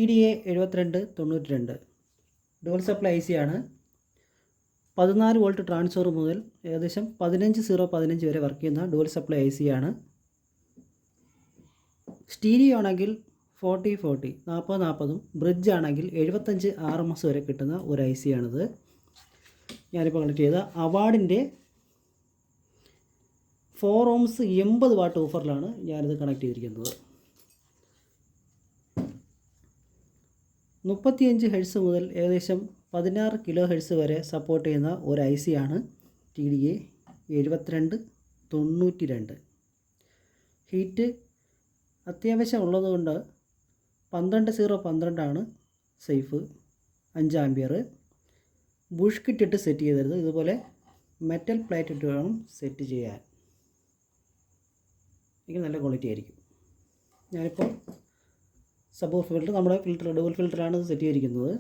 TDA 7292 dual supply IC ആണ്. 14 volt transfer മുതൽ ഏകദേശം 15015 വരെ വർക്ക് ചെയ്യുന്ന ഡുവൽ സപ്ലൈ IC ആണ്. സ്റ്റീരിയോ ആണെങ്കിൽ 40-40 40-40 ബ്രിഡ്ജ് ആണെങ്കിൽ 75 RMS വരെ കിട്ടുന്ന ഒരു IC ആണിത്. ഞാനിപ്പോൾ കണക്ട് ചെയ്ത അവാർഡിൻ്റെ 4 ohms 80 വാട്ട് ഓഫറിലാണ് ഞാനിത് കണക്ട് ചെയ്തിരിക്കുന്നത്. 35 ഹെർട്സ് മുതൽ ഏകദേശം 16 kHz വരെ സപ്പോർട്ട് ചെയ്യുന്ന ഒരു IC ആണ് TDA 7292. ഹീറ്റ് അത്യാവശ്യം ഉള്ളതുകൊണ്ട് 12012 ആണ് സേഫ്. 5 ആമ്പിയർ. ബുഷ് കിറ്റിട്ട് സെറ്റ് ചെയ്തരുത്. ഇതുപോലെ മെറ്റൽ പ്ലേറ്റ് ഇട്ട് വേണം സെറ്റ് ചെയ്യാൻ. എനിക്ക് നല്ല ക്വാളിറ്റി ആയിരിക്കും. ഞാനിപ്പോൾ സബ് ഫിൽറ്റർ, നമ്മുടെ ഫിൽറ്റർ ഡബിൾ ഫിൽറ്ററാണ് സെറ്റ് ചെയ്തിരിക്കുന്നത്.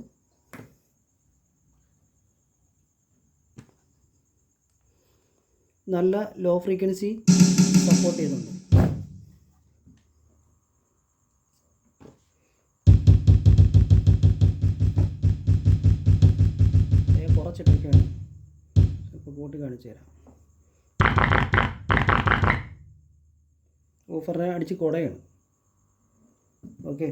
നല്ല ലോ ഫ്രീക്വൻസി സപ്പോർട്ട് ചെയ്യുന്നുണ്ട്. കുറച്ചിട്ടൊക്കെയാണ് ഇപ്പോൾ കൂട്ടി കാണിച്ചു തരാം. ഓഫറിനെ അടിച്ച് കുടയാണ്. ഓക്കെ.